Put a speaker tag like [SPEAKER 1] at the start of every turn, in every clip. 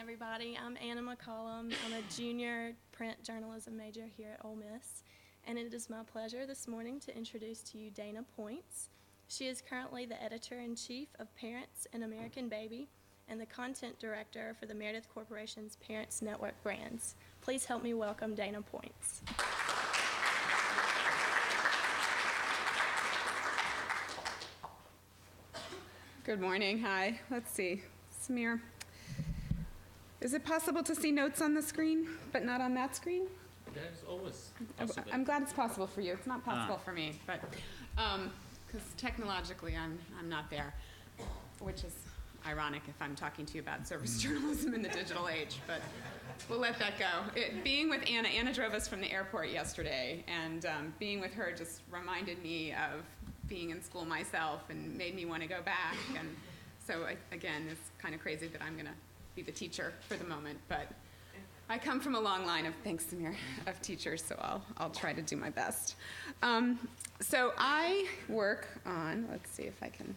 [SPEAKER 1] everybody. I'm Anna McCollum. I'm a junior print journalism major here at Ole Miss, and it is my pleasure this morning to introduce to you Dana Points. She is currently the editor-in-chief of Parents and American Baby and the content director for the Meredith Corporation's Parents Network brands. Please help me welcome Dana Points.
[SPEAKER 2] Good morning. Hi. Let's see. Samir. Is it possible to see notes on the screen, but not on that screen?
[SPEAKER 3] That is always possible.
[SPEAKER 2] I'm glad it's possible for you. It's not possible for me, but because technologically I'm not there, which is ironic if I'm talking to you about service journalism in the digital age, but we'll let that go. Being with Anna drove us from the airport yesterday, and being with her just reminded me of being in school myself and made me want to go back. And so, again, it's kind of crazy that I'm going to be the teacher for the moment, but I come from a long line of, thanks Samir, of teachers, so I'll try to do my best. So I work on, let's see if I can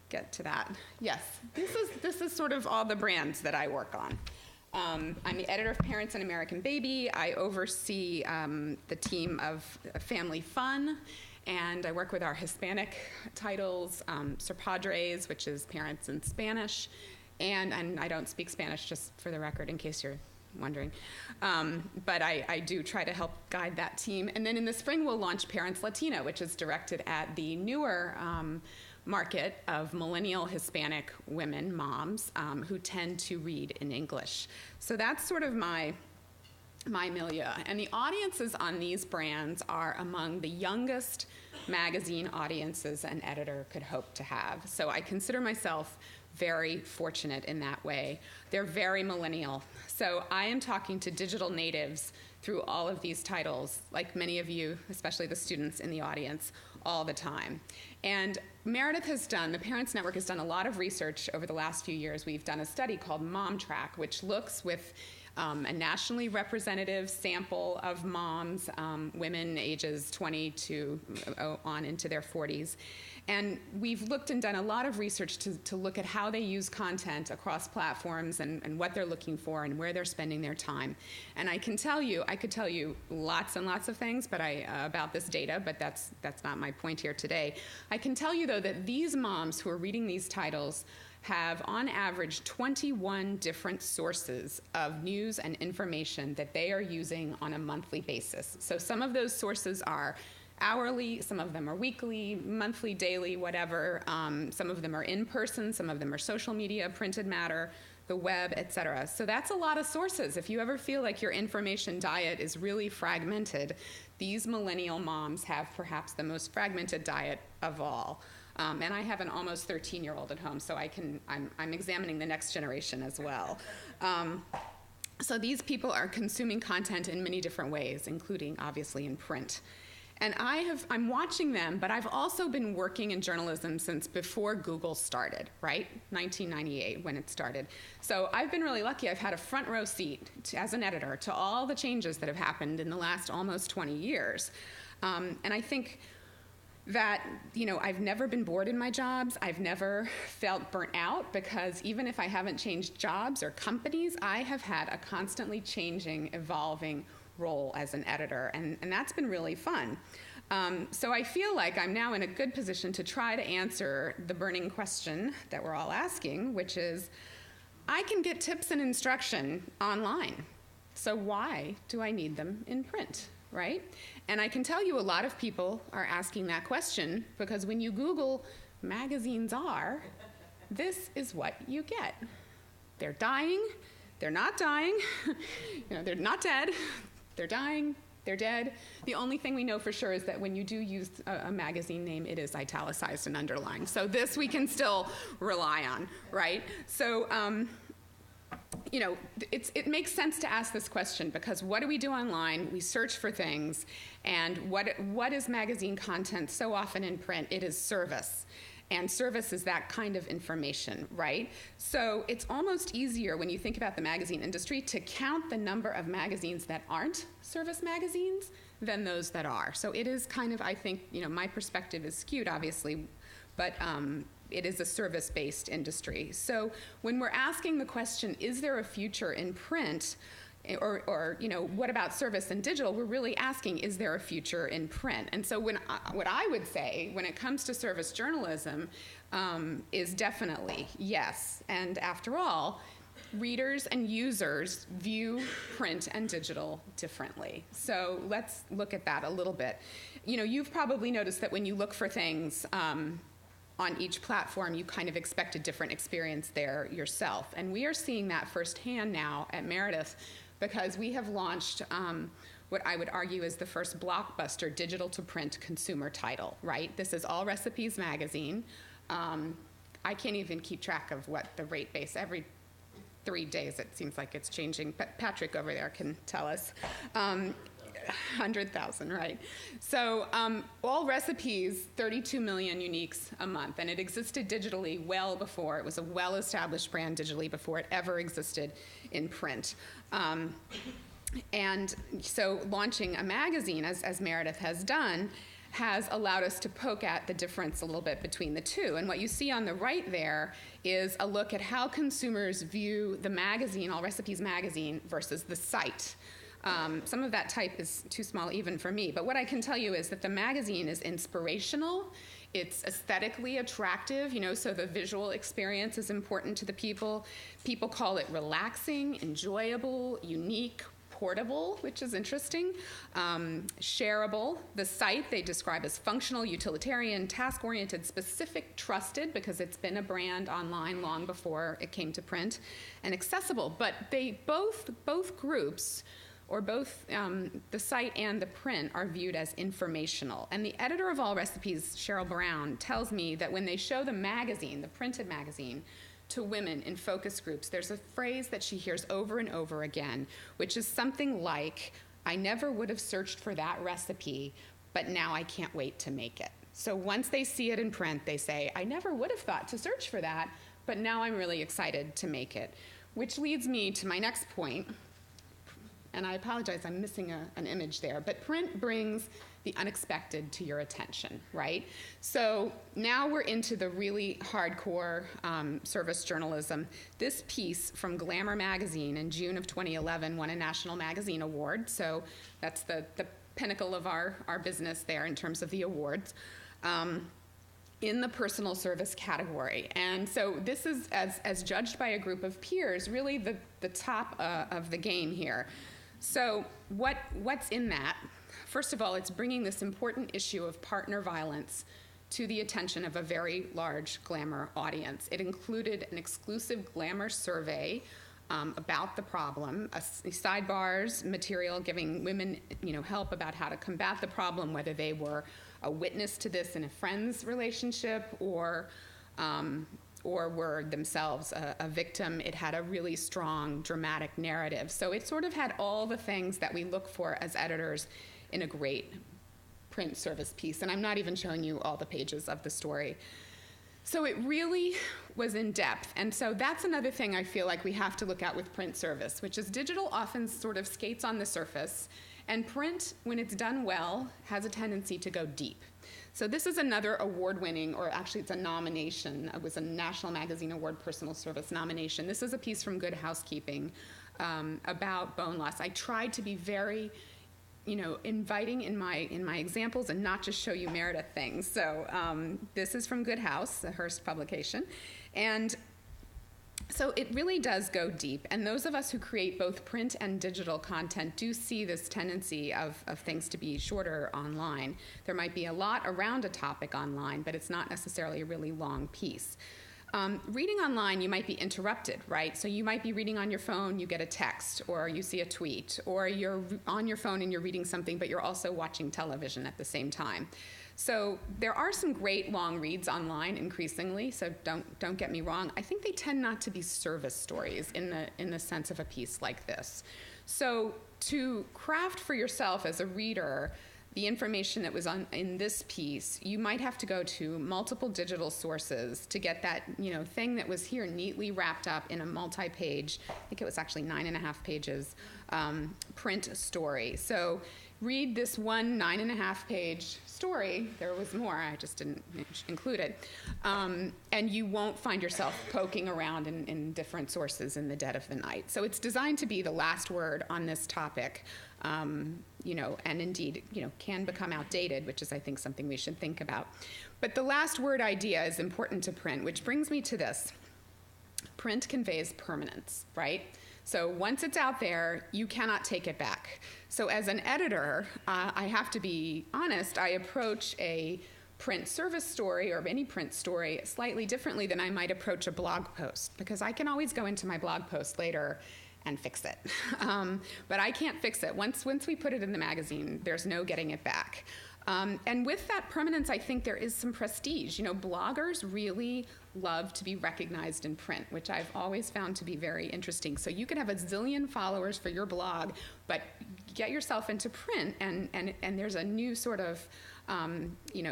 [SPEAKER 2] get to that. Yes, this is sort of all the brands that I work on. I'm the editor of Parents and American Baby. I oversee the team of Family Fun, and I work with our Hispanic titles, Sir Padres, which is parents in Spanish, and I don't speak Spanish, just for the record, in case you're wondering. But I do try to help guide that team. And then in the spring, we'll launch Parents Latino, which is directed at the newer market of millennial Hispanic women, moms, who tend to read in English. So that's sort of my milieu. And the audiences on these brands are among the youngest magazine audiences an editor could hope to have. So I consider myself very fortunate in that way. They're very millennial. So I am talking to digital natives through all of these titles, like many of you, especially the students in the audience, all the time. And Meredith the Parents Network has done a lot of research over the last few years. We've done a study called Mom Track, which looks with a nationally representative sample of moms, women ages 20 to on into their 40s. And we've looked and done a lot of research to look at how they use content across platforms and what they're looking for and where they're spending their time. And I could tell you lots and lots of things about this data, but that's not my point here today. I can tell you, though, that these moms who are reading these titles have, on average, 21 different sources of news and information that they are using on a monthly basis. So some of those sources are hourly, some of them are weekly, monthly, daily, whatever. Some of them are in person, some of them are social media, printed matter, the web, etc. So that's a lot of sources. If you ever feel like your information diet is really fragmented, these millennial moms have perhaps the most fragmented diet of all. And I have an almost 13-year-old at home, so I'm examining the next generation as well. So these people are consuming content in many different ways, including obviously in print. And I'm watching them, but I've also been working in journalism since before Google started, right? 1998 when it started. So I've been really lucky. I've had a front row seat as an editor to all the changes that have happened in the last almost 20 years. And I think that, I've never been bored in my jobs. I've never felt burnt out, because even if I haven't changed jobs or companies, I have had a constantly changing, evolving role as an editor, and that's been really fun. So I feel like I'm now in a good position to try to answer the burning question that we're all asking, which is, I can get tips and instruction online, so why do I need them in print, right? And I can tell you a lot of people are asking that question, because when you Google magazines this is what you get. They're dying, they're not dying, they're not dead, they're dying, they're dead. The only thing we know for sure is that when you do use a magazine name, it is italicized and underlined. So this we can still rely on, right? So, it makes sense to ask this question, because what do we do online? We search for things, and what is magazine content so often in print? It is service. And service is that kind of information, right? So it's almost easier when you think about the magazine industry to count the number of magazines that aren't service magazines than those that are. So it is kind of, I think, my perspective is skewed, obviously, but it is a service-based industry. So when we're asking the question, is there a future in print, or what about service and digital, we're really asking, is there a future in print? And so what I would say when it comes to service journalism is definitely yes. And after all, readers and users view print and digital differently. So let's look at that a little bit. You've probably noticed that when you look for things on each platform, you kind of expect a different experience there yourself. And we are seeing that firsthand now at Meredith, because we have launched what I would argue is the first blockbuster digital to print consumer title, right? This is All Recipes magazine. I can't even keep track of what the rate base, every 3 days it seems like it's changing. But Patrick over there can tell us. 100,000, right? So All Recipes, 32 million uniques a month, and it existed digitally well before. It was a well-established brand digitally before it ever existed in print. And so launching a magazine, as Meredith has done, has allowed us to poke at the difference a little bit between the two. And what you see on the right there is a look at how consumers view the magazine, All Recipes magazine, versus the site. Some of that type is too small even for me, but what I can tell you is that the magazine is inspirational. It's aesthetically attractive, so the visual experience is important to the people. People call it relaxing, enjoyable, unique, portable, which is interesting, shareable. The site they describe as functional, utilitarian, task-oriented, specific, trusted, because it's been a brand online long before it came to print, and accessible. But they both groups, or both the site and the print, are viewed as informational. And the editor of All Recipes, Cheryl Brown, tells me that when they show the magazine, the printed magazine, to women in focus groups, there's a phrase that she hears over and over again, which is something like, I never would have searched for that recipe, but now I can't wait to make it. So once they see it in print, they say, I never would have thought to search for that, but now I'm really excited to make it. Which leads me to my next point. And I apologize, I'm missing an image there, but print brings the unexpected to your attention, right? So now we're into the really hardcore service journalism. This piece from Glamour magazine in June of 2011 won a National Magazine Award, so that's the pinnacle of our business there in terms of the awards, in the personal service category. And so this is, as judged by a group of peers, really the top of the game here. So what's in that? First of all, it's bringing this important issue of partner violence to the attention of a very large Glamour audience. It included an exclusive Glamour survey about the problem, sidebars material giving women help about how to combat the problem, whether they were a witness to this in a friend's relationship or were themselves a victim. It had a really strong, dramatic narrative. So it sort of had all the things that we look for as editors in a great print service piece. And I'm not even showing you all the pages of the story. So it really was in depth. And so that's another thing I feel like we have to look at with print service, which is digital often sort of skates on the surface, and print, when it's done well, has a tendency to go deep. So this is another award-winning, or actually it's a nomination. It was a National Magazine Award Personal Service nomination. This is a piece from Good Housekeeping about bone loss. I tried to be very inviting in my examples and not just show you Meredith things. So this is from Good House, a Hearst publication. And so it really does go deep. And those of us who create both print and digital content do see this tendency of things to be shorter online. There might be a lot around a topic online, but it's not necessarily a really long piece. Reading online, you might be interrupted, right? So you might be reading on your phone, you get a text, or you see a tweet, or you're on your phone and you're reading something, but you're also watching television at the same time. So there are some great long reads online increasingly, so don't get me wrong. I think they tend not to be service stories in the sense of a piece like this. So to craft for yourself as a reader the information that was in this piece, you might have to go to multiple digital sources to get that thing that was here neatly wrapped up in a multi-page, I think it was actually 9.5 pages, print story. So read this one 9.5-page story. There was more, I just didn't include it. And you won't find yourself poking around in different sources in the dead of the night. So it's designed to be the last word on this topic, and indeed, can become outdated, which is, I think, something we should think about. But the last word idea is important to print, which brings me to this. Print conveys permanence, right? So once it's out there, you cannot take it back. So as an editor, I have to be honest, I approach a print service story or any print story slightly differently than I might approach a blog post, because I can always go into my blog post later and fix it. But I can't fix it. Once we put it in the magazine, there's no getting it back. And with that permanence, I think there is some prestige. Bloggers really love to be recognized in print, which I've always found to be very interesting. So you could have a zillion followers for your blog, but get yourself into print, and there's a new sort of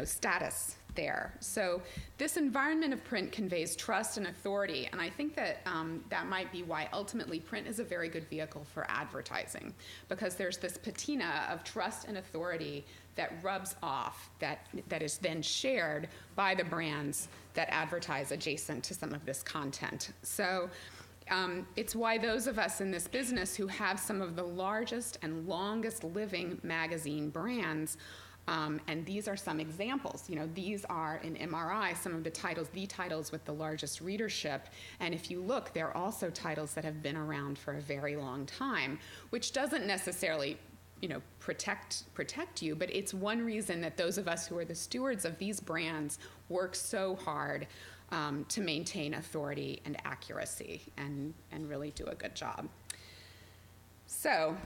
[SPEAKER 2] status there. So this environment of print conveys trust and authority, and I think that that might be why ultimately print is a very good vehicle for advertising, because there's this patina of trust and authority that rubs off, that is then shared by the brands that advertise adjacent to some of this content. So it's why those of us in this business who have some of the largest and longest living magazine brands, and these are some examples. These are in MRI some of the titles with the largest readership. And if you look, they're also titles that have been around for a very long time, which doesn't necessarily protect you, but it's one reason that those of us who are the stewards of these brands work so hard to maintain authority and accuracy and really do a good job. So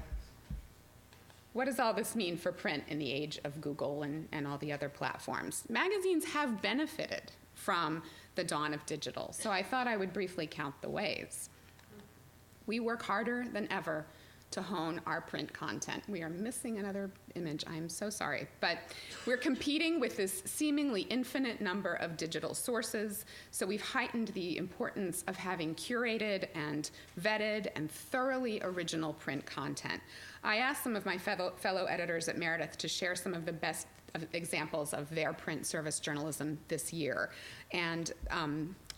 [SPEAKER 2] what does all this mean for print in the age of Google and all the other platforms? Magazines have benefited from the dawn of digital, so I thought I would briefly count the ways. We work harder than ever to hone our print content. We are missing another image, I'm so sorry. But we're competing with this seemingly infinite number of digital sources, so we've heightened the importance of having curated and vetted and thoroughly original print content. I asked some of my fellow editors at Meredith to share some of the best examples of their print service journalism this year. And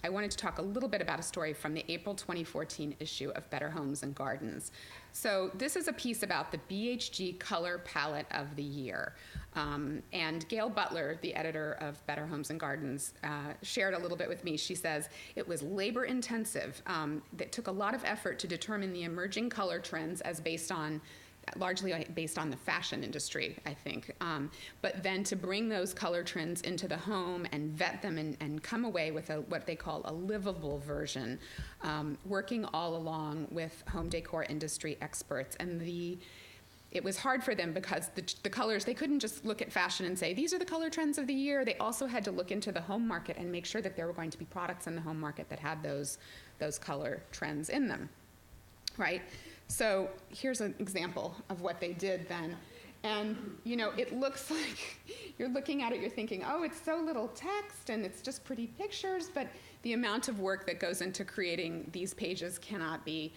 [SPEAKER 2] I wanted to talk a little bit about a story from the April 2014 issue of Better Homes and Gardens. So this is a piece about the BHG Color Palette of the Year. And Gail Butler, the editor of Better Homes and Gardens, shared a little bit with me. She says, it was labor intensive. That took a lot of effort to determine the emerging color trends as largely based on the fashion industry, I think. But then to bring those color trends into the home and vet them and come away with what they call a livable version, working all along with home decor industry experts. And it was hard for them because the colors, they couldn't just look at fashion and say, these are the color trends of the year. They also had to look into the home market and make sure that there were going to be products in the home market that had those color trends in them, right? So here's an example of what they did then. And, it looks like you're looking at it, you're thinking, oh, it's so little text and it's just pretty pictures, but the amount of work that goes into creating these pages cannot be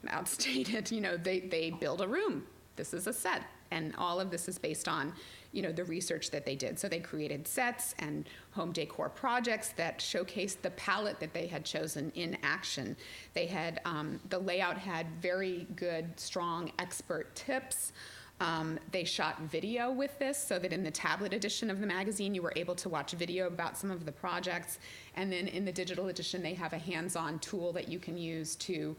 [SPEAKER 2] outstated. They build a room. This is a set. And all of this is based on, the research that they did. So they created sets and home decor projects that showcased the palette that they had chosen in action. They had, the layout had very good, strong expert tips. They shot video with this so that in the tablet edition of the magazine, you were able to watch video about some of the projects. And then in the digital edition, they have a hands-on tool that you can use to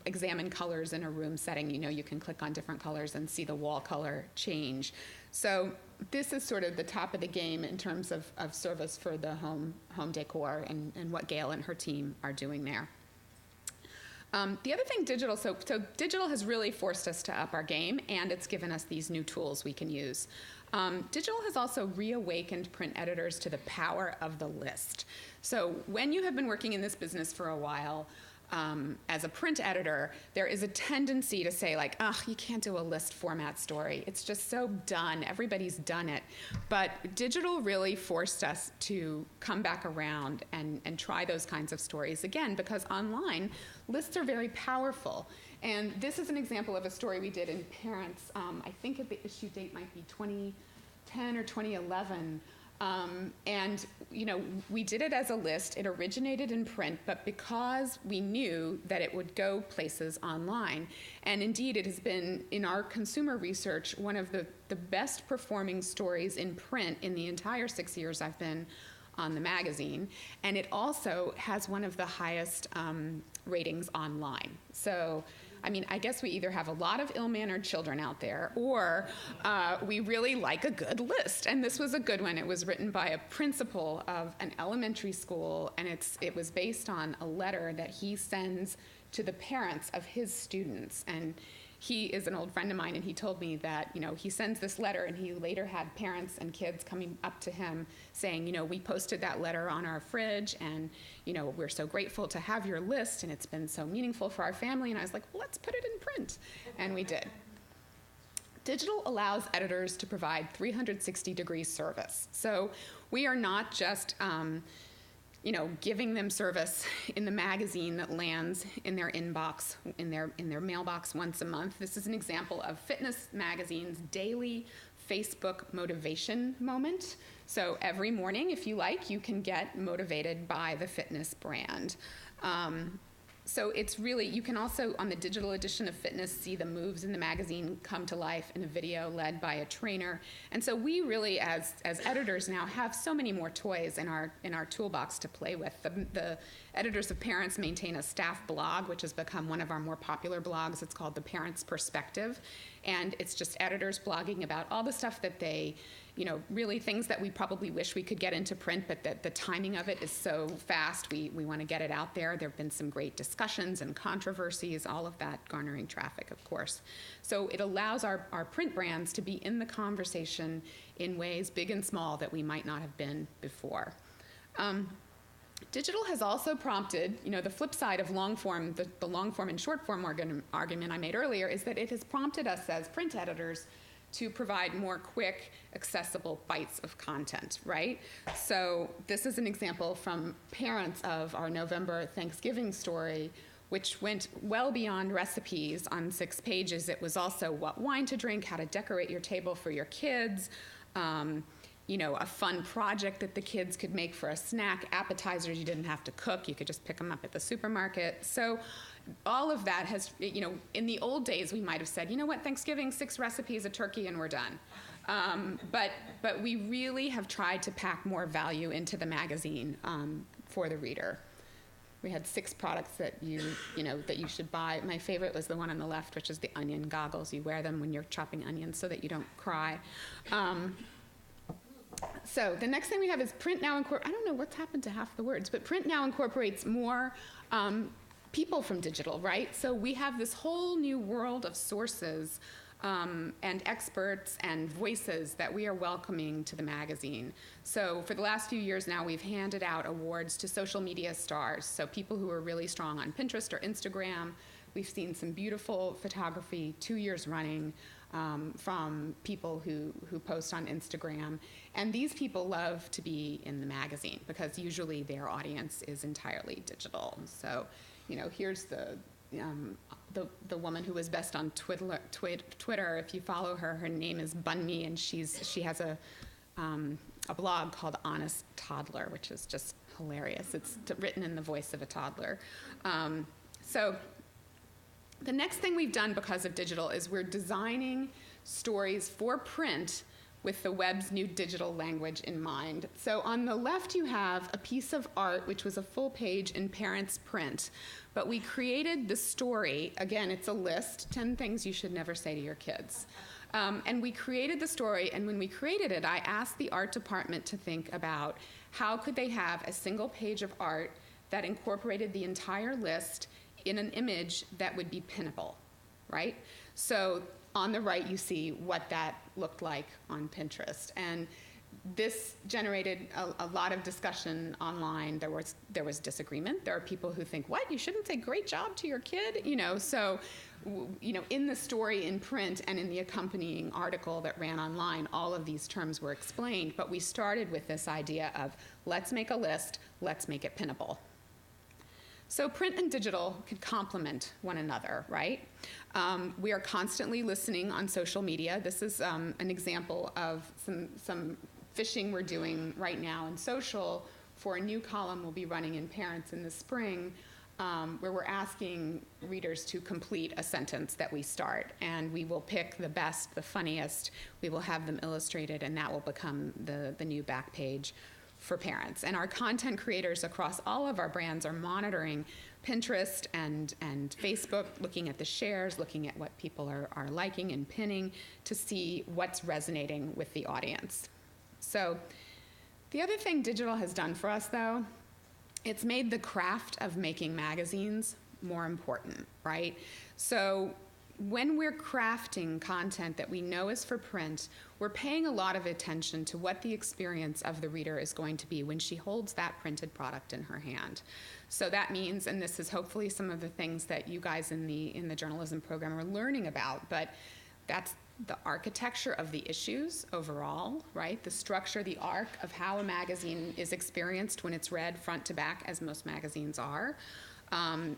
[SPEAKER 2] examine colors in a room setting. You can click on different colors and see the wall color change. So this is sort of the top of the game in terms of service for the home decor and what Gail and her team are doing there. The other thing, digital, so digital has really forced us to up our game, and it's given us these new tools we can use. Digital has also reawakened print editors to the power of the list. So when you have been working in this business for a while, as a print editor, there is a tendency to say like, ugh, you can't do a list format story. It's just so done. Everybody's done it. But digital really forced us to come back around and try those kinds of stories again, because online, lists are very powerful. And this is an example of a story we did in Parents. I think the issue date might be 2010 or 2011. And, we did it as a list. It originated in print, but because we knew that it would go places online, and indeed it has been, in our consumer research, one of the best performing stories in print in the entire 6 years I've been on the magazine. And it also has one of the highest ratings online. So, I guess we either have a lot of ill-mannered children out there, or we really like a good list. And this was a good one. It was written by a principal of an elementary school, and it was based on a letter that he sends to the parents of his students. And he is an old friend of mine, and he told me that, he sends this letter, and he later had parents and kids coming up to him saying, we posted that letter on our fridge, and, we're so grateful to have your list, and it's been so meaningful for our family. And I was like, well, let's put it in print. And we did. Digital allows editors to provide 360-degree service. So we are not just giving them service in the magazine that lands in their inbox, in their mailbox once a month. This is an example of Fitness Magazine's daily Facebook motivation moment. So every morning, if you like, you can get motivated by the fitness brand. So it's really, you can also, on the digital edition of Fitness, see the moves in the magazine come to life in a video led by a trainer. And so we really, as editors now, have so many more toys in our toolbox to play with. The editors of Parents maintain a staff blog, which has become one of our more popular blogs. It's called The Parents' Perspective. And it's just editors blogging about all the stuff that they, really things that we probably wish we could get into print, but that the timing of it is so fast, we want to get it out there. There have been some great discussions and controversies, all of that garnering traffic, of course. So it allows our print brands to be in the conversation in ways big and small that we might not have been before. Digital has also prompted, the flip side of long form, the long form and short form argument I made earlier, is that it has prompted us as print editors to provide more quick, accessible bites of content, right? So this is an example from Parents of our November Thanksgiving story, which went well beyond recipes on 6 pages. It was also what wine to drink, how to decorate your table for your kids, a fun project that the kids could make for a snack, appetizers you didn't have to cook, you could just pick them up at the supermarket. So all of that has, in the old days we might have said, Thanksgiving, 6 recipes, a turkey, and we're done. But we really have tried to pack more value into the magazine for the reader. We had 6 products that you should buy. My favorite was the one on the left, which is the onion goggles. You wear them when you're chopping onions so that you don't cry. So the next thing we have is print now I don't know what's happened to half the words, but print now incorporates more people from digital, right? So we have this whole new world of sources and experts and voices that we are welcoming to the magazine. So for the last few years now, we've handed out awards to social media stars, so people who are really strong on Pinterest or Instagram. We've seen some beautiful photography 2 years running from people who post on Instagram. And these people love to be in the magazine because usually their audience is entirely digital. So, here's the woman who was best on Twitter. If you follow her, her name is Bunmi, and she has a blog called Honest Toddler, which is just hilarious. It's written in the voice of a toddler. So the next thing we've done because of digital is we're designing stories for print with the web's new digital language in mind. So on the left you have a piece of art which was a full page in Parents print, but we created the story. Again, it's a list, 10 things you should never say to your kids. And we created the story, and when we created it, I asked the art department to think about how could they have a single page of art that incorporated the entire list in an image that would be pinnable, right? So on the right, you see what that looked like on Pinterest. And This generated a lot of discussion online. There was disagreement. There are people who think, what, you shouldn't say great job to your kid? So in the story in print and in the accompanying article that ran online, all of these terms were explained, but we started with this idea of let's make a list, let's make it pinnable. So print and digital can complement one another, right? We are constantly listening on social media. This is an example of some fishing we're doing right now in social for a new column we'll be running in Parents in the spring, where we're asking readers to complete a sentence that we start, and we will pick the best, the funniest, we will have them illustrated, and that will become the new back page for parents. And our content creators across all of our brands are monitoring Pinterest and Facebook, looking at the shares, looking at what people are liking and pinning to see what's resonating with the audience. So the other thing digital has done for us, though, it's made the craft of making magazines more important, right? So when we're crafting content that we know is for print, we're paying a lot of attention to what the experience of the reader is going to be when she holds that printed product in her hand. So that means, and this is hopefully some of the things that you guys in the journalism program are learning about, but that's the architecture of the issues overall, right? The structure, the arc of how a magazine is experienced when it's read front to back, as most magazines are.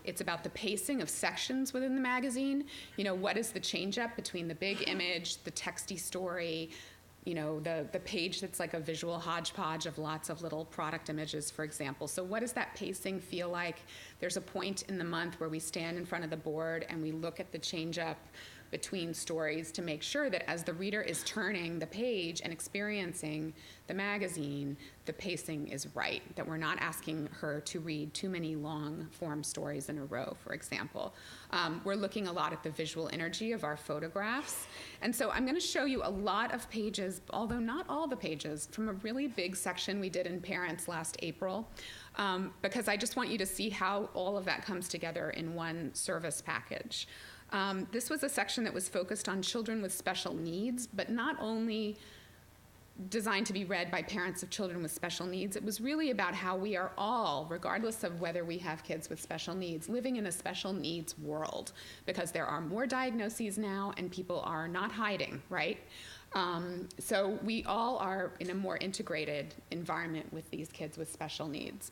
[SPEAKER 2] It's about the pacing of sections within the magazine. What is the change up between the big image, the texty story, the page that's like a visual hodgepodge of lots of little product images, for example. So what does that pacing feel like? There's a point in the month where we stand in front of the board and we look at the change up between stories to make sure that as the reader is turning the page and experiencing the magazine, the pacing is right, that we're not asking her to read too many long form stories in a row, for example. We're looking a lot at the visual energy of our photographs. And so I'm going to show you a lot of pages, although not all the pages, from a really big section we did in Parents last April, because I just want you to see how all of that comes together in one service package. This was a section that was focused on children with special needs, but not only designed to be read by parents of children with special needs. It was really about how we are all, regardless of whether we have kids with special needs, living in a special needs world, because there are more diagnoses now and people are not hiding, right? So we all are in a more integrated environment with these kids with special needs.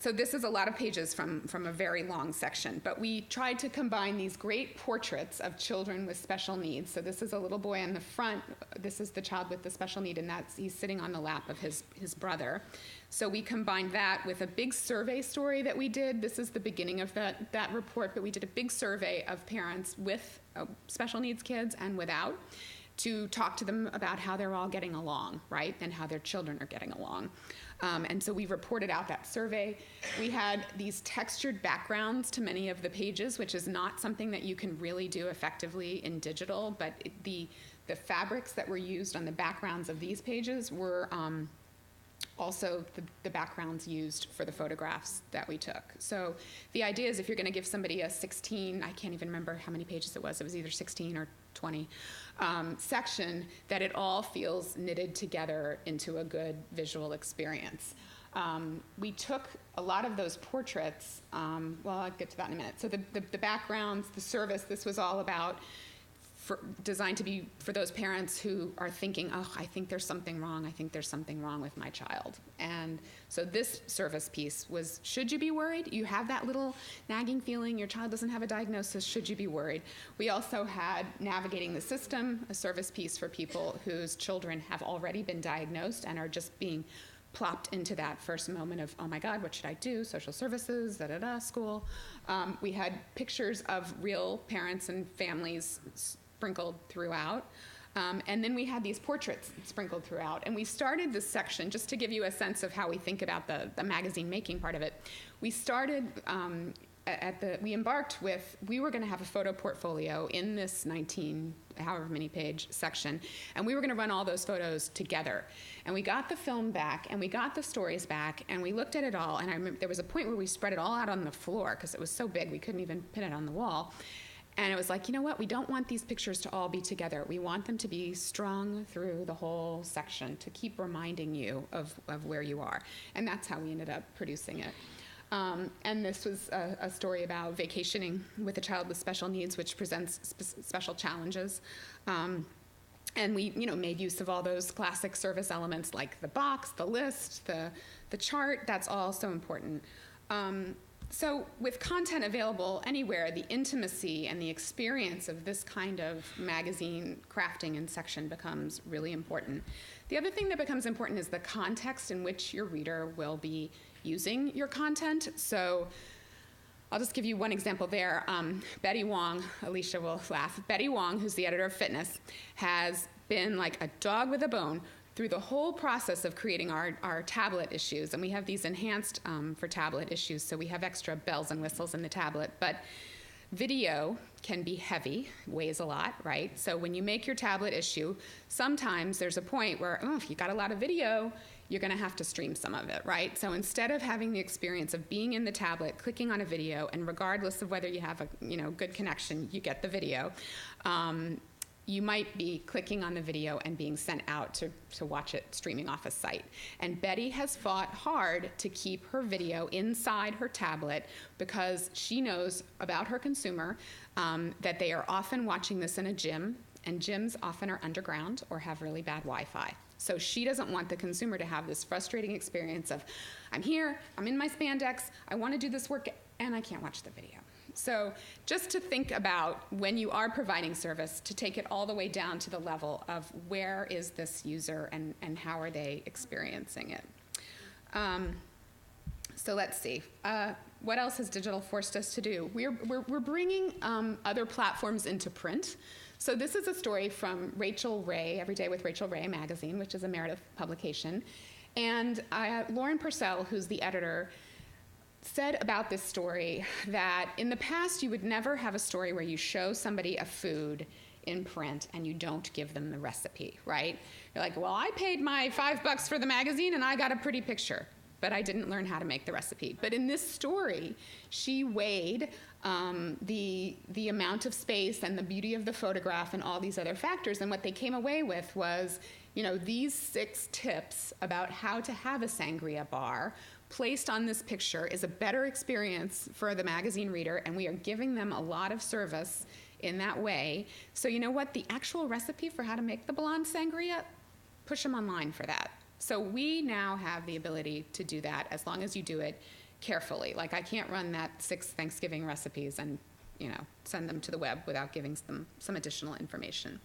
[SPEAKER 2] So this is a lot of pages from a very long section, but we tried to combine these great portraits of children with special needs. So this is a little boy on the front. This is the child with the special need, and he's sitting on the lap of his brother. So we combined that with a big survey story that we did. This is the beginning of that report, but we did a big survey of parents with special needs kids and without, to talk to them about how they're all getting along, right, and how their children are getting along. And so we reported out that survey. We had these textured backgrounds to many of the pages, which is not something that you can really do effectively in digital, but the fabrics that were used on the backgrounds of these pages were also the backgrounds used for the photographs that we took. So the idea is if you're going to give somebody a 16, I can't even remember how many pages it was either 16 or 20, section, that it all feels knitted together into a good visual experience. We took a lot of those portraits, well, I'll get to that in a minute. So the backgrounds, the service, this was all about designed to be for those parents who are thinking, oh, I think there's something wrong. I think there's something wrong with my child. And so this service piece was, should you be worried? You have that little nagging feeling your child doesn't have a diagnosis. Should you be worried? We also had navigating the system, a service piece for people whose children have already been diagnosed and are just being plopped into that first moment of, oh my God, what should I do? Social services, school. We had pictures of real parents and families sprinkled throughout. And then we had these portraits sprinkled throughout. And we started this section, just to give you a sense of how we think about the magazine making part of it. We started we embarked with, we were going to have a photo portfolio in this 19, however many page section, and we were going to run all those photos together. And we got the film back, and we got the stories back, and we looked at it all, and I remember there was a point where we spread it all out on the floor, because it was so big we couldn't even pin it on the wall. And it was like, you know what? We don't want these pictures to all be together. We want them to be strung through the whole section to keep reminding you of where you are. And that's how we ended up producing it. And this was a story about vacationing with a child with special needs, which presents special challenges. And we, made use of all those classic service elements like the box, the list, the chart. That's all so important. So with content available anywhere, the intimacy and the experience of this kind of magazine crafting and section becomes really important. The other thing that becomes important is the context in which your reader will be using your content. So I'll just give you one example there. Betty Wong, Alicia will laugh. Betty Wong, who's the editor of Fitness, has been like a dog with a bone through the whole process of creating our tablet issues. And we have these enhanced for tablet issues, so we have extra bells and whistles in the tablet. But video can be heavy, weighs a lot, right? So when you make your tablet issue, sometimes there's a point where, if you got a lot of video, you're going to have to stream some of it, right? So instead of having the experience of being in the tablet, clicking on a video, and regardless of whether you have a good connection, you get the video, you might be clicking on the video and being sent out to watch it streaming off a site. And Betty has fought hard to keep her video inside her tablet because she knows about her consumer that they are often watching this in a gym, and gyms often are underground or have really bad Wi-Fi. So she doesn't want the consumer to have this frustrating experience of, I'm here, I'm in my spandex, I want to do this work, and I can't watch the video. So just to think about when you are providing service, to take it all the way down to the level of where is this user and how are they experiencing it. So let's see. What else has digital forced us to do? We're bringing other platforms into print. So this is a story from Rachel Ray, Every Day with Rachel Ray magazine, which is a Meredith publication. And Lauren Purcell, who's the editor, said about this story that in the past you would never have a story where you show somebody a food in print and you don't give them the recipe, right? You're like, well, I paid my $5 for the magazine and I got a pretty picture, but I didn't learn how to make the recipe. But in this story, she weighed the amount of space and the beauty of the photograph and all these other factors, and what they came away with was, these 6 tips about how to have a sangria bar placed on this picture is a better experience for the magazine reader, and we are giving them a lot of service in that way. So you know what? The actual recipe for how to make the blonde sangria, push them online for that. So we now have the ability to do that as long as you do it carefully. Like I can't run that 6 Thanksgiving recipes and send them to the web without giving them some additional information.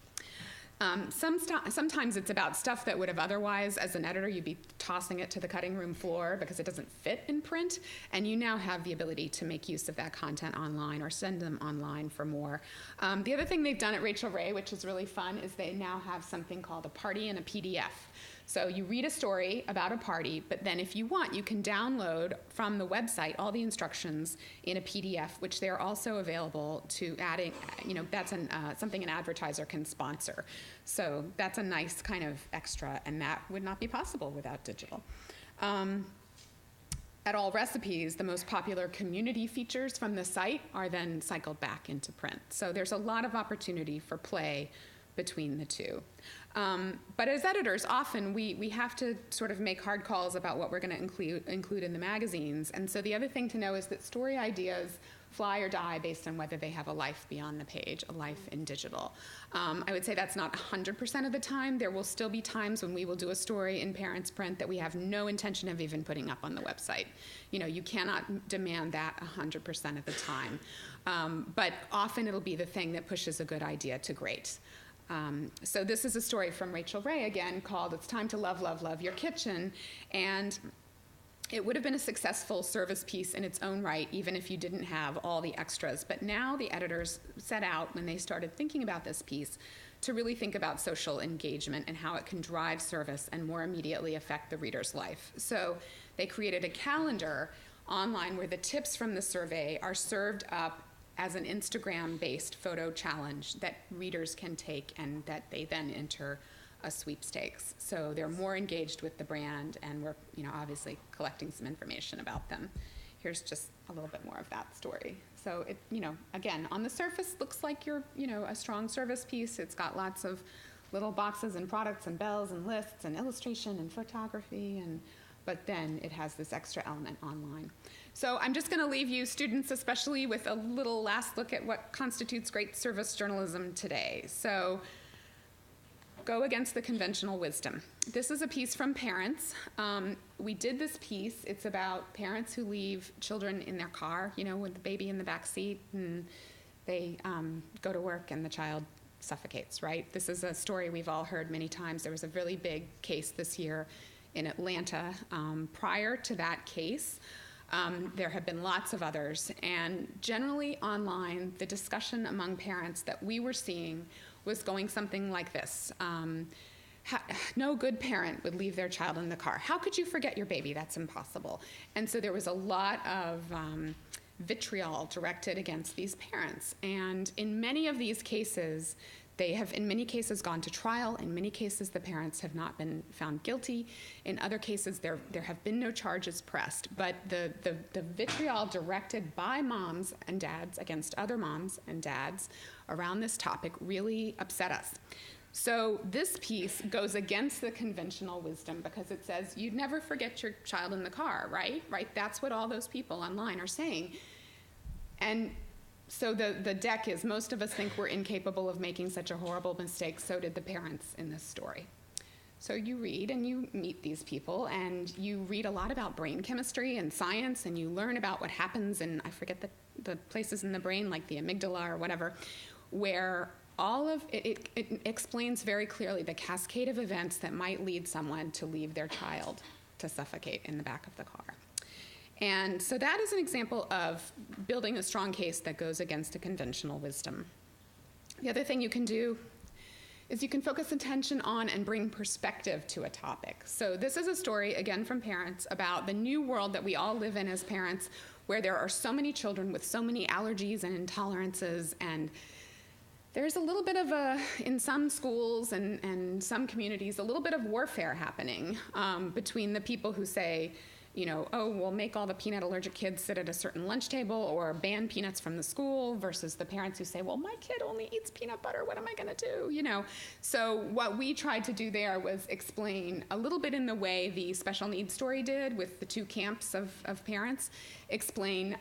[SPEAKER 2] Sometimes it's about stuff that would have otherwise, as an editor, you'd be tossing it to the cutting room floor because it doesn't fit in print, and you now have the ability to make use of that content online or send them online for more. The other thing they've done at Rachel Ray, which is really fun, is they now have something called a party in a PDF. So you read a story about a party, but then if you want, you can download from the website all the instructions in a PDF, which they are also available to adding, that's something an advertiser can sponsor. So that's a nice kind of extra, and that would not be possible without digital. At All Recipes, the most popular community features from the site are then cycled back into print. So there's a lot of opportunity for play between the two. But as editors, often we have to sort of make hard calls about what we're going to include in the magazines. And so the other thing to know is that story ideas fly or die based on whether they have a life beyond the page, a life in digital. I would say that's not 100% of the time. There will still be times when we will do a story in Parents Print that we have no intention of even putting up on the website. You cannot demand that 100% of the time. But often it'll be the thing that pushes a good idea to great. So this is a story from Rachel Ray again called It's Time to Love, Love, Love Your Kitchen. And it would have been a successful service piece in its own right, even if you didn't have all the extras. But now the editors set out, when they started thinking about this piece, to really think about social engagement and how it can drive service and more immediately affect the reader's life. So they created a calendar online where the tips from the survey are served up as an Instagram-based photo challenge that readers can take and that they then enter a sweepstakes. So they're more engaged with the brand, and we're obviously collecting some information about them. Here's just a little bit more of that story. So it, again, on the surface looks like you're, a strong service piece. It's got lots of little boxes and products and bells and lists and illustration and photography, but then it has this extra element online. So I'm just going to leave you students especially with a little last look at what constitutes great service journalism today. So go against the conventional wisdom. This is a piece from Parents. We did this piece. It's about parents who leave children in their car, with the baby in the back seat, and they go to work and the child suffocates, right? This is a story we've all heard many times. There was a really big case this year in Atlanta. Prior to that case, there have been lots of others, and generally online, the discussion among parents that we were seeing was going something like this. No good parent would leave their child in the car. How could you forget your baby? That's impossible. And so there was a lot of vitriol directed against these parents. And in many of these cases, they have, in many cases, gone to trial. In many cases, the parents have not been found guilty. In other cases, there have been no charges pressed. But the vitriol directed by moms and dads against other moms and dads around this topic really upset us. So this piece goes against the conventional wisdom because it says you'd never forget your child in the car, right? Right? That's what all those people online are saying. And so the deck is most of us think we're incapable of making such a horrible mistake. So did the parents in this story. So you read and you meet these people and you read a lot about brain chemistry and science, and you learn about what happens in, I forget the places in the brain, like the amygdala or whatever, where all of it explains very clearly the cascade of events that might lead someone to leave their child to suffocate in the back of the car. And so that is an example of building a strong case that goes against a conventional wisdom. The other thing you can do is you can focus attention on and bring perspective to a topic. So this is a story, again, from Parents about the new world that we all live in as parents, where there are so many children with so many allergies and intolerances, and there's a little bit of in some schools and some communities, a little bit of warfare happening between the people who say, oh, we'll make all the peanut allergic kids sit at a certain lunch table or ban peanuts from the school, versus the parents who say, well, my kid only eats peanut butter, what am I gonna do, So what we tried to do there was explain a little bit in the way the special needs story did with the two camps of parents, explain,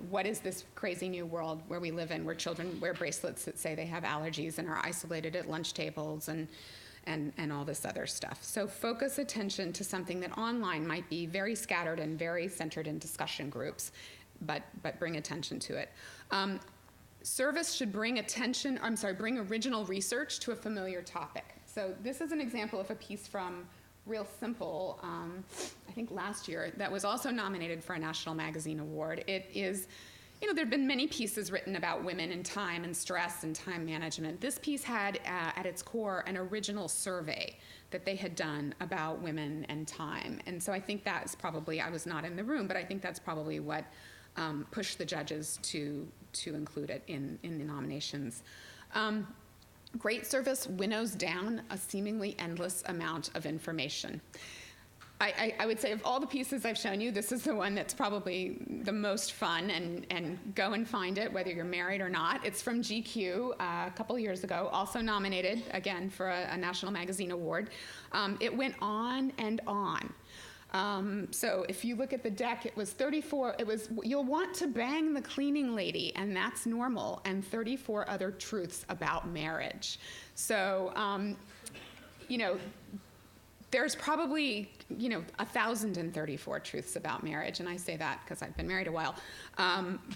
[SPEAKER 2] what is this crazy new world where we live in, where children wear bracelets that say they have allergies and are isolated at lunch tables and all this other stuff. So focus attention to something that online might be very scattered and very centered in discussion groups, but bring attention to it. Service should bring original research to a familiar topic. So this is an example of a piece from Real Simple, I think last year, that was also nominated for a National Magazine Award. It is, there have been many pieces written about women and time and stress and time management. This piece had at its core an original survey that they had done about women and time. And so I think that's probably, I was not in the room, but I think that's probably what pushed the judges to include it in the nominations. Great service winnows down a seemingly endless amount of information. I would say of all the pieces I've shown you, this is the one that's probably the most fun, and go and find it, whether you're married or not. It's from GQ a couple years ago, also nominated, again, for a National Magazine Award. It went on and on. So if you look at the deck, it was 34, you'll want to bang the cleaning lady, and that's normal, and 34 other truths about marriage. So, there's probably, 1,034 truths about marriage, and I say that because I've been married a while.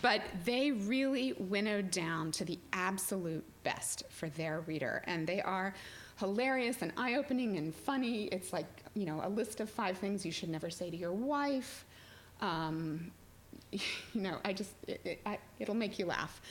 [SPEAKER 2] But they really winnowed down to the absolute best for their reader, and they are hilarious and eye-opening and funny. It's like, a list of 5 things you should never say to your wife. It'll make you laugh.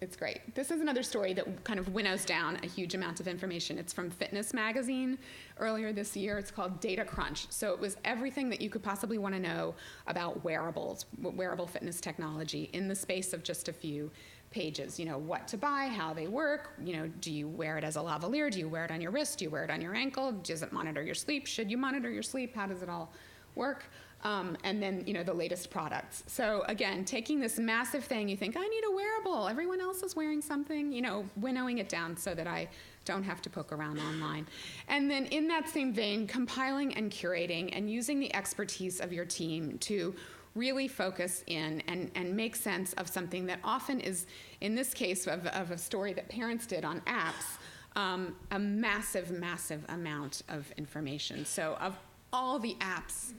[SPEAKER 2] It's great. This is another story that kind of winnows down a huge amount of information. It's from Fitness Magazine earlier this year. It's called Data Crunch. So it was everything that you could possibly want to know about wearables, wearable fitness technology, in the space of just a few pages. What to buy, how they work, do you wear it as a lavalier? Do you wear it on your wrist? Do you wear it on your ankle? Does it monitor your sleep? Should you monitor your sleep? How does it all work? and then, the latest products. So again, taking this massive thing, you think, I need a wearable. Everyone else is wearing something, winnowing it down so that I don't have to poke around online. And then in that same vein, compiling and curating and using the expertise of your team to really focus in and make sense of something that often is, in this case of a story that parents did on apps, a massive, massive amount of information. So of all the apps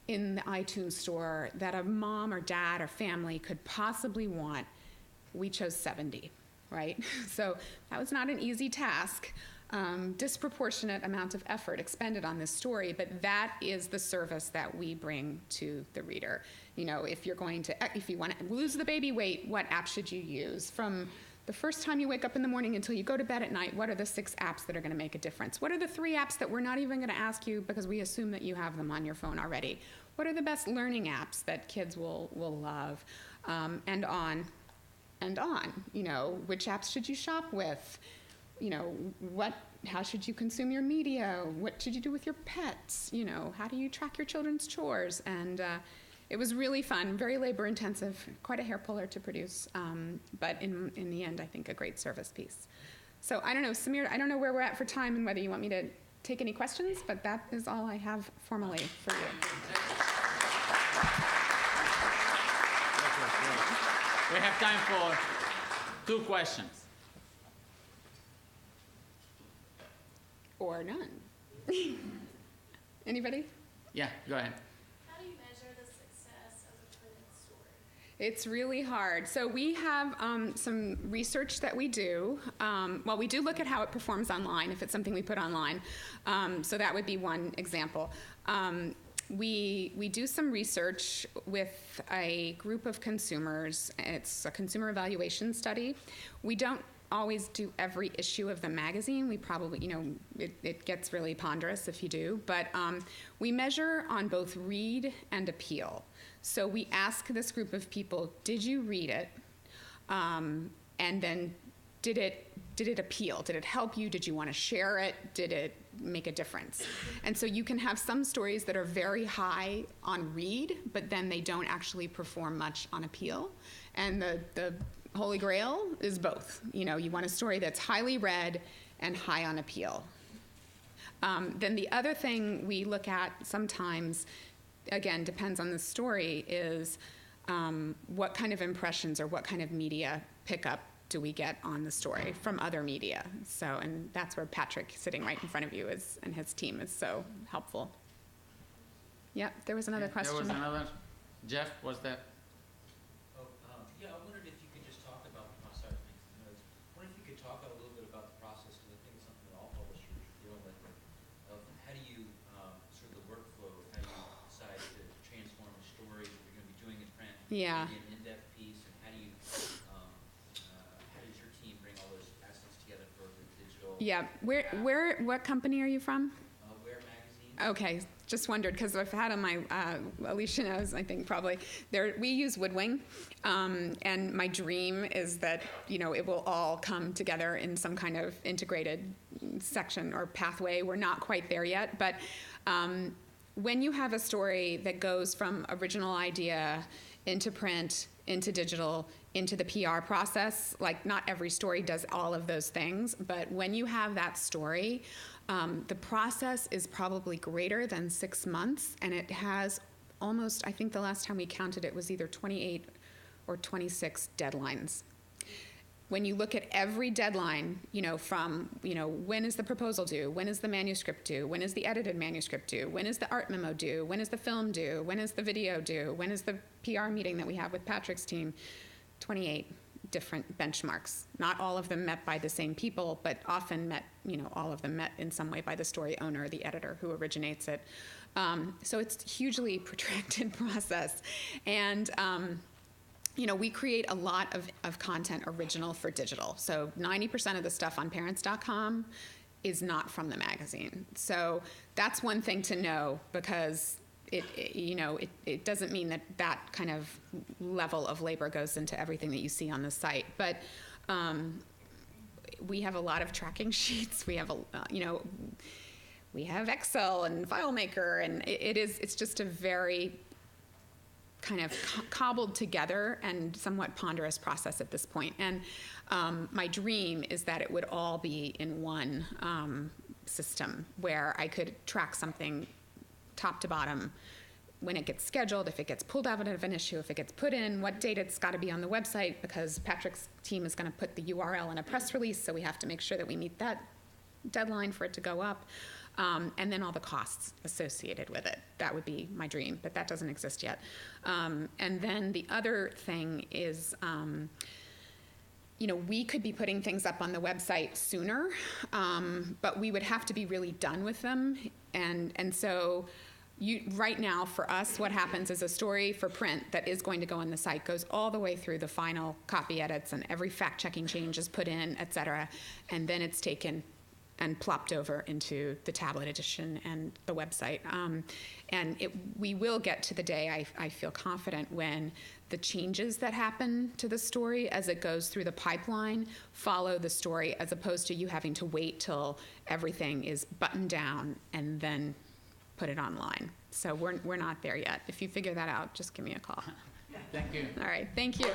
[SPEAKER 2] in the iTunes store that a mom or dad or family could possibly want, we chose 70, right? So that was not an easy task. Disproportionate amount of effort expended on this story, but that is the service that we bring to the reader. If you want to lose the baby weight, what app should you use? From the first time you wake up in the morning until you go to bed at night, what are the 6 apps that are going to make a difference? What are the 3 apps that we're not even going to ask you because we assume that you have them on your phone already? What are the best learning apps that kids will love? And on and on. Which apps should you shop with? How should you consume your media? What should you do with your pets? How do you track your children's chores? And it was really fun, very labor intensive, quite a hair puller to produce, but in the end, I think a great service piece. So I don't know, Samir, I don't know where we're at for time and whether you want me to take any questions, but that is all I have formally for you.
[SPEAKER 4] We have time for 2 questions.
[SPEAKER 2] Or none. Anybody?
[SPEAKER 4] Yeah, go ahead.
[SPEAKER 1] How do you measure the success of a printed story?
[SPEAKER 2] It's really hard. So we have some research that we do. We do look at how it performs online, if it's something we put online. So that would be one example. We do some research with a group of consumers. It's a consumer evaluation study. We don't always do every issue of the magazine. We probably, it gets really ponderous if you do. But we measure on both read and appeal. So we ask this group of people, did you read it? And then did it appeal? Did it help you? Did you want to share it? Did it make a difference? And so you can have some stories that are very high on read, but then they don't actually perform much on appeal. And the Holy Grail is both. You want a story that's highly read and high on appeal. Then the other thing we look at sometimes, again, depends on the story, is what kind of impressions or what kind of media pickup do we get on the story from other media. So, and that's where Patrick, sitting right in front of you, and his team is so helpful. Yep, there was another question.
[SPEAKER 4] There was another. Jeff, was that?
[SPEAKER 3] Yeah, I wondered if you could just talk about, sorry, I wonder if you could talk a little bit about the process, because I think it's something that all publishers are dealing with, of how do you, sort of the workflow, how do you decide to transform a story that you're going to be doing in print,
[SPEAKER 2] Yeah.
[SPEAKER 3] maybe an in-depth piece, and how do you, how does your team bring all those assets together for the digital?
[SPEAKER 2] Yeah, what company are you from?
[SPEAKER 3] Where magazine?
[SPEAKER 2] Okay, just wondered, because I've had on my, Alicia knows, I think probably, we use Woodwing, and my dream is that, it will all come together in some kind of integrated section or pathway. We're not quite there yet, but when you have a story that goes from original idea into print, into digital, into the PR process, like not every story does all of those things, but when you have that story, the process is probably greater than 6 months, and it has almost, I think the last time we counted it was either 28 or 26 deadlines. When you look at every deadline, from, when is the proposal due? When is the manuscript due? When is the edited manuscript due? When is the art memo due? When is the film due? When is the video due? When is the PR meeting that we have with Patrick's team? 28 different benchmarks. Not all of them met by the same people, but often met, all of them met in some way by the story owner, the editor who originates it. So it's a hugely protracted process. And, we create a lot of content original for digital. So 90% of the stuff on Parents.com is not from the magazine. So that's one thing to know, because it doesn't mean that kind of level of labor goes into everything that you see on the site. But we have a lot of tracking sheets. We have we have Excel and FileMaker, and it's just a very kind of cobbled together and somewhat ponderous process at this point. And my dream is that it would all be in one system where I could track something top to bottom, when it gets scheduled, if it gets pulled out of an issue, if it gets put in, what date it's got to be on the website, because Patrick's team is going to put the URL in a press release, so we have to make sure that we meet that deadline for it to go up, and then all the costs associated with it. That would be my dream, but that doesn't exist yet. And then the other thing is, we could be putting things up on the website sooner, but we would have to be really done with them. And so right now, for us, what happens is a story for print that is going to go on the site goes all the way through the final copy edits, and every fact-checking change is put in, et cetera, and then it's taken and plopped over into the tablet edition and the website. And we will get to the day, I feel confident, when the changes that happen to the story as it goes through the pipeline follow the story, as opposed to you having to wait till everything is buttoned down and then put it online. So we're not there yet. If you figure that out, just give me a call.
[SPEAKER 4] Thank you.
[SPEAKER 2] All right, thank you.